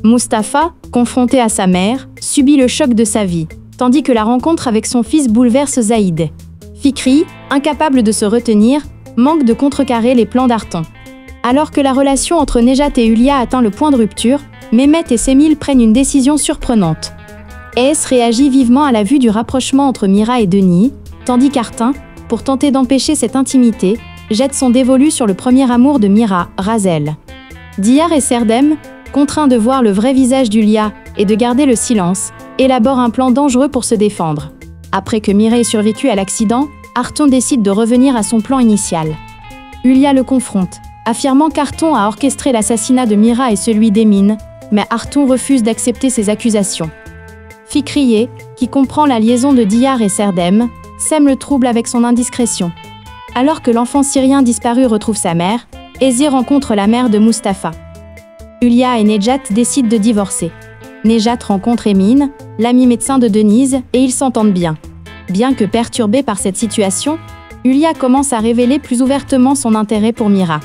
Mustapha, confronté à sa mère, subit le choc de sa vie, tandis que la rencontre avec son fils bouleverse Zaïd. Fikri, incapable de se retenir, manque de contrecarrer les plans d'Artan. Alors que la relation entre Nejat et Hulia atteint le point de rupture, Mehmet et Semil prennent une décision surprenante. Es réagit vivement à la vue du rapprochement entre Mira et Denis, tandis qu'Artan, pour tenter d'empêcher cette intimité, jette son dévolu sur le premier amour de Mira, Razel. Diyar et Serdem, contraints de voir le vrai visage d'Hulia et de garder le silence, élaborent un plan dangereux pour se défendre. Après que Mira ait survécu à l'accident, Artan décide de revenir à son plan initial. Hulia le confronte, affirmant qu'Artan a orchestré l'assassinat de Mira et celui d'Emin, mais Artan refuse d'accepter ces accusations. Fikriye, qui comprend la liaison de Diyar et Serdem, sème le trouble avec son indiscrétion. Alors que l'enfant syrien disparu retrouve sa mère, Ezi rencontre la mère de Mustapha. Hulia et Nejat décident de divorcer. Nejat rencontre Emin, l'ami médecin de Denise, et ils s'entendent bien. Bien que perturbée par cette situation, Hulia commence à révéler plus ouvertement son intérêt pour Mira.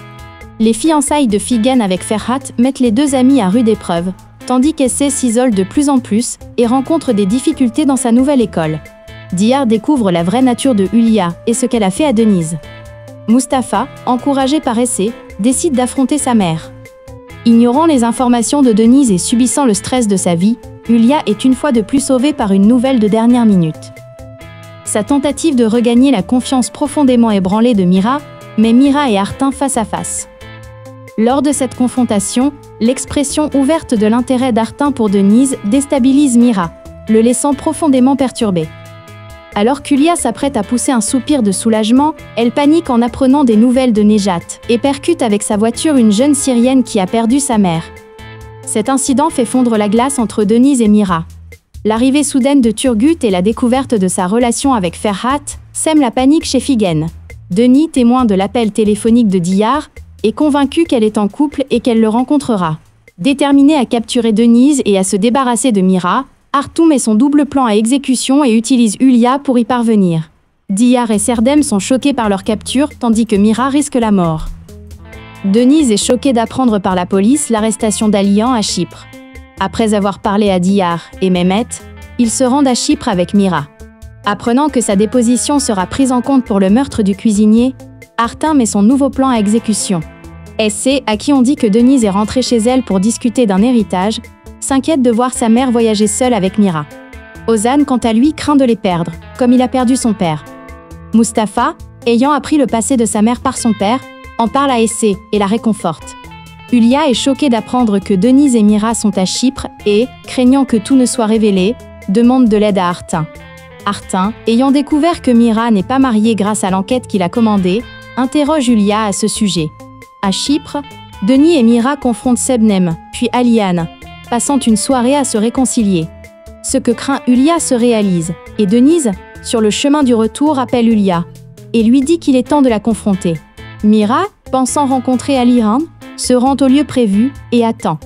Les fiançailles de Figen avec Ferhat mettent les deux amis à rude épreuve, tandis qu'Essé s'isole de plus en plus et rencontre des difficultés dans sa nouvelle école. Diyar découvre la vraie nature de Hulia et ce qu'elle a fait à Denise. Mustapha, encouragé par Essé, décide d'affronter sa mère. Ignorant les informations de Denise et subissant le stress de sa vie, Hulia est une fois de plus sauvée par une nouvelle de dernière minute. Sa tentative de regagner la confiance profondément ébranlée de Mira met Mira et Artan face à face. Lors de cette confrontation, l'expression ouverte de l'intérêt d'Artan pour Denise déstabilise Mira, le laissant profondément perturbé. Alors qu'Hulia s'apprête à pousser un soupir de soulagement, elle panique en apprenant des nouvelles de Nejat et percute avec sa voiture une jeune Syrienne qui a perdu sa mère. Cet incident fait fondre la glace entre Denise et Mira. L'arrivée soudaine de Turgut et la découverte de sa relation avec Ferhat sèment la panique chez Figen. Denis, témoin de l'appel téléphonique de Diyar, est convaincu qu'elle est en couple et qu'elle le rencontrera. Déterminé à capturer Denise et à se débarrasser de Mira, Artan met son double plan à exécution et utilise Hulia pour y parvenir. Diyar et Serdem sont choqués par leur capture, tandis que Mira risque la mort. Denise est choquée d'apprendre par la police l'arrestation d'Alian à Chypre. Après avoir parlé à Diyar et Mehmet, ils se rendent à Chypre avec Mira. Apprenant que sa déposition sera prise en compte pour le meurtre du cuisinier, Artan met son nouveau plan à exécution. Essé, à qui on dit que Denise est rentrée chez elle pour discuter d'un héritage, s'inquiète de voir sa mère voyager seule avec Mira. Ozan, quant à lui, craint de les perdre, comme il a perdu son père. Mustapha, ayant appris le passé de sa mère par son père, en parle à Essé et la réconforte. Hulia est choquée d'apprendre que Denise et Mira sont à Chypre et, craignant que tout ne soit révélé, demande de l'aide à Artan. Artan, ayant découvert que Mira n'est pas mariée grâce à l'enquête qu'il a commandée, interroge Hulia à ce sujet. À Chypre, Denis et Mira confrontent Sebnem, puis Aliane, passant une soirée à se réconcilier. Ce que craint Hulia se réalise, et Denise, sur le chemin du retour, appelle Hulia, et lui dit qu'il est temps de la confronter. Mira, pensant rencontrer Aliran, se rend au lieu prévu et attend.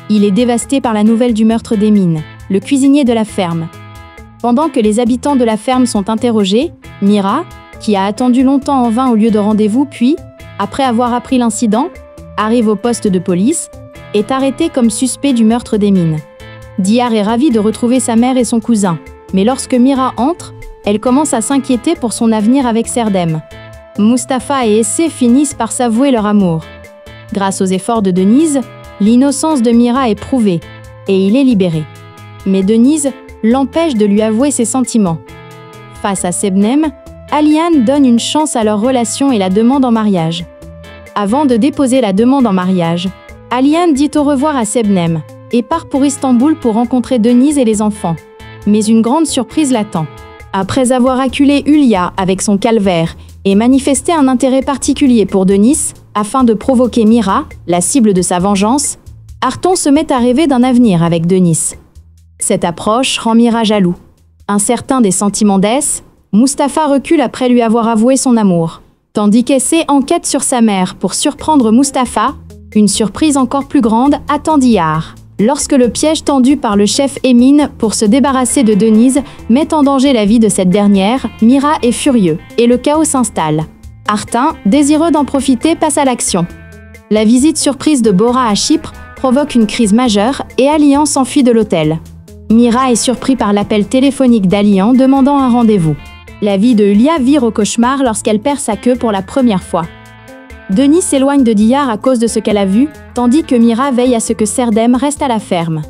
Il est dévasté par la nouvelle du meurtre d'Emin, le cuisinier de la ferme. Pendant que les habitants de la ferme sont interrogés, Mira, qui a attendu longtemps en vain au lieu de rendez-vous, puis, après avoir appris l'incident, arrive au poste de police, est arrêtée comme suspect du meurtre d'Emin. Diyar est ravi de retrouver sa mère et son cousin, mais lorsque Mira entre, elle commence à s'inquiéter pour son avenir avec Serdem. Mustapha et Essé finissent par s'avouer leur amour. Grâce aux efforts de Denise, l'innocence de Mira est prouvée, et il est libéré. Mais Denise l'empêche de lui avouer ses sentiments. Face à Sebnem, Aliane donne une chance à leur relation et la demande en mariage. Avant de déposer la demande en mariage, Aliane dit au revoir à Sebnem et part pour Istanbul pour rencontrer Denise et les enfants. Mais une grande surprise l'attend. Après avoir acculé Hulia avec son calvaire et manifesté un intérêt particulier pour Denise, afin de provoquer Mira, la cible de sa vengeance, Artan se met à rêver d'un avenir avec Denise. Cette approche rend Mira jaloux. Incertain des sentiments d'Es, Mustapha recule après lui avoir avoué son amour. Tandis qu'Essé enquête sur sa mère pour surprendre Mustapha, une surprise encore plus grande attend Diyar. Lorsque le piège tendu par le chef Emin pour se débarrasser de Denise met en danger la vie de cette dernière, Mira est furieux et le chaos s'installe. Artan, désireux d'en profiter, passe à l'action. La visite surprise de Bora à Chypre provoque une crise majeure et Alian s'enfuit de l'hôtel. Mira est surpris par l'appel téléphonique d'Alian demandant un rendez-vous. La vie de Yulia vire au cauchemar lorsqu'elle perd sa queue pour la première fois. Denis s'éloigne de Diyar à cause de ce qu'elle a vu, tandis que Mira veille à ce que Serdem reste à la ferme.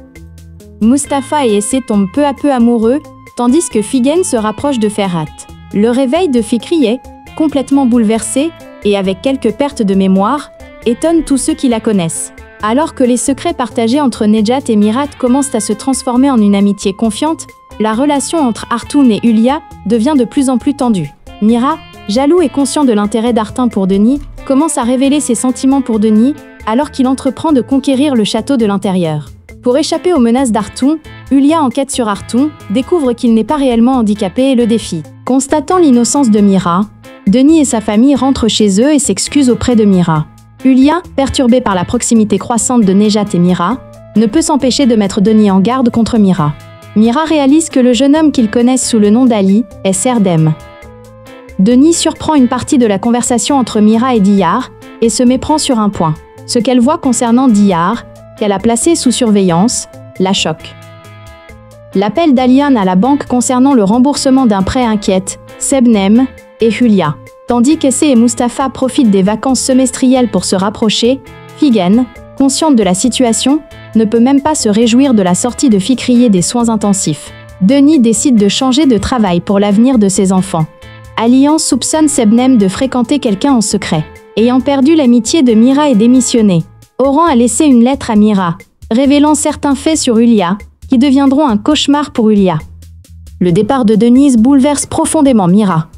Mustapha et Essé tombent peu à peu amoureux, tandis que Figen se rapproche de Ferhat. Le réveil de Fikri est, complètement bouleversé, et avec quelques pertes de mémoire, étonne tous ceux qui la connaissent. Alors que les secrets partagés entre Nejat et Mirat commencent à se transformer en une amitié confiante, la relation entre Artoun et Yulia devient de plus en plus tendue. Mira, jaloux et conscient de l'intérêt d'Artin pour Denis, commence à révéler ses sentiments pour Denis alors qu'il entreprend de conquérir le château de l'intérieur. Pour échapper aux menaces d'Artoun, Yulia enquête sur Artoun, découvre qu'il n'est pas réellement handicapé et le défie. Constatant l'innocence de Mira, Denis et sa famille rentrent chez eux et s'excusent auprès de Mira. Yulia, perturbée par la proximité croissante de Nejat et Mira, ne peut s'empêcher de mettre Denis en garde contre Mira. Mira réalise que le jeune homme qu'ils connaissent sous le nom d'Ali est Serdem. Denis surprend une partie de la conversation entre Mira et Diyar et se méprend sur un point. Ce qu'elle voit concernant Diyar, qu'elle a placé sous surveillance, la choque. L'appel d'Alian à la banque concernant le remboursement d'un prêt inquiète Sebnem et Yulia. Tandis qu'Essé et Mustapha profitent des vacances semestrielles pour se rapprocher, Figen, consciente de la situation, ne peut même pas se réjouir de la sortie de Fikriye des soins intensifs. Denis décide de changer de travail pour l'avenir de ses enfants. Alian soupçonne Sebnem de fréquenter quelqu'un en secret. Ayant perdu l'amitié de Mira et démissionné, Oran a laissé une lettre à Mira, révélant certains faits sur Yulia, qui deviendront un cauchemar pour Yulia. Le départ de Denise bouleverse profondément Mira.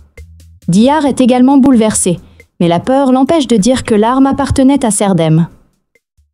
Diyar est également bouleversé, mais la peur l'empêche de dire que l'arme appartenait à Serdem.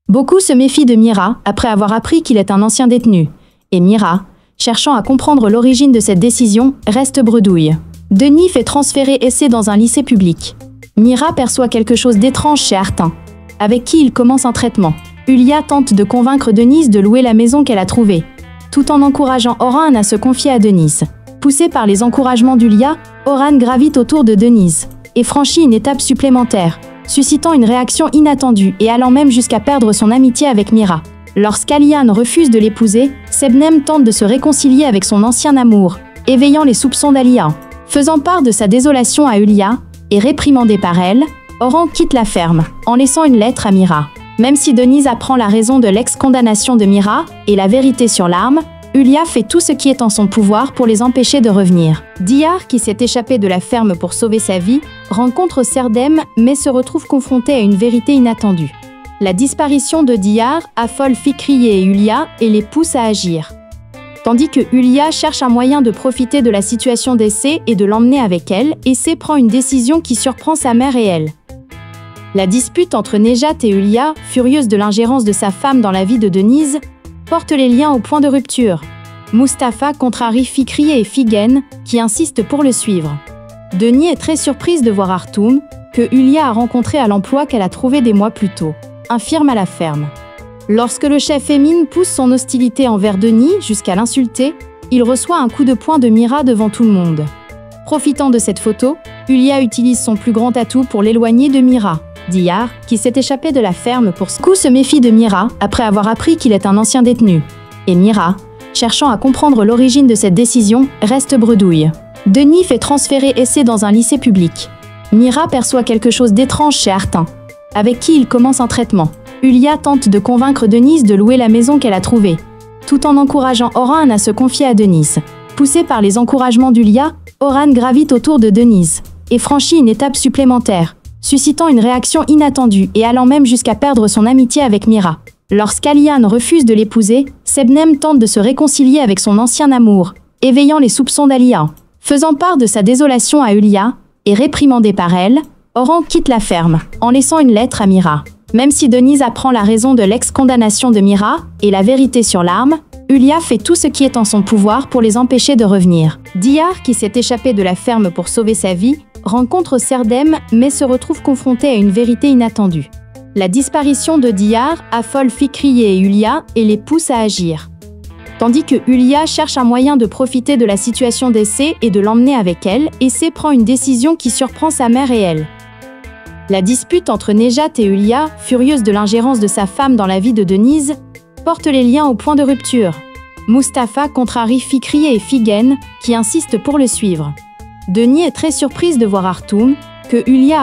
Beaucoup se méfient de Mira après avoir appris qu'il est un ancien détenu, et Mira, cherchant à comprendre l'origine de cette décision, reste bredouille. Denis fait transférer Essé dans un lycée public. Mira perçoit quelque chose d'étrange chez Artin, avec qui il commence un traitement. Yulia tente de convaincre Denise de louer la maison qu'elle a trouvée, tout en encourageant Oran à se confier à Denise. Poussé par les encouragements d'Yulia, Oran gravite autour de Denise et franchit une étape supplémentaire, suscitant une réaction inattendue et allant même jusqu'à perdre son amitié avec Mira. Lorsqu'Alian refuse de l'épouser, Sebnem tente de se réconcilier avec son ancien amour, éveillant les soupçons d'Alian. Faisant part de sa désolation à Yulia et réprimandé par elle, Oran quitte la ferme, en laissant une lettre à Mira. Même si Denise apprend la raison de l'ex-condamnation de Mira et la vérité sur l'arme, Yulia fait tout ce qui est en son pouvoir pour les empêcher de revenir. Diyar, qui s'est échappé de la ferme pour sauver sa vie, rencontre Serdem mais se retrouve confronté à une vérité inattendue. La disparition de Diyar affole Fikriye et Yulia et les pousse à agir. Tandis que Yulia cherche un moyen de profiter de la situation d'Essé et de l'emmener avec elle, Essé prend une décision qui surprend sa mère et elle. La dispute entre Nejat et Yulia, furieuse de l'ingérence de sa femme dans la vie de Denise, porte les liens au point de rupture. Mustapha contrarie Fikriye et Figen, qui insistent pour le suivre. Denis est très surprise de voir Artoun, que Yulia a rencontré à l'emploi qu'elle a trouvé des mois plus tôt, infirme à la ferme. Lorsque le chef Emin pousse son hostilité envers Denis jusqu'à l'insulter, il reçoit un coup de poing de Mira devant tout le monde. Profitant de cette photo, Yulia utilise son plus grand atout pour l'éloigner de Mira. Diyar, qui s'est échappé de la ferme pour ce coup, se méfie de Mira après avoir appris qu'il est un ancien détenu. Et Mira, cherchant à comprendre l'origine de cette décision, reste bredouille. Denis fait transférer Essé dans un lycée public. Mira perçoit quelque chose d'étrange chez Artin, avec qui il commence un traitement. Yulia tente de convaincre Denise de louer la maison qu'elle a trouvée, tout en encourageant Oran à se confier à Denise. Poussé par les encouragements d'Yulia, Oran gravite autour de Denise et franchit une étape supplémentaire, suscitant une réaction inattendue et allant même jusqu'à perdre son amitié avec Mira. Lorsqu'Alian refuse de l'épouser, Sebnem tente de se réconcilier avec son ancien amour, éveillant les soupçons d'Alian. Faisant part de sa désolation à Yulia et réprimandé par elle, Oran quitte la ferme, en laissant une lettre à Mira. Même si Denise apprend la raison de l'ex-condamnation de Mira et la vérité sur l'arme, Yulia fait tout ce qui est en son pouvoir pour les empêcher de revenir. Diyar, qui s'est échappé de la ferme pour sauver sa vie, rencontre Serdem mais se retrouve confronté à une vérité inattendue. La disparition de Diyar affole Fikriye et Yulia et les pousse à agir. Tandis que Yulia cherche un moyen de profiter de la situation d'Essé et de l'emmener avec elle, Essé prend une décision qui surprend sa mère et elle. La dispute entre Nejat et Hülya, furieuse de l'ingérence de sa femme dans la vie de Denise, porte les liens au point de rupture. Mustapha contrarie Fikri et Figen, qui insistent pour le suivre. Deni est très surprise de voir Artoum, que Hülya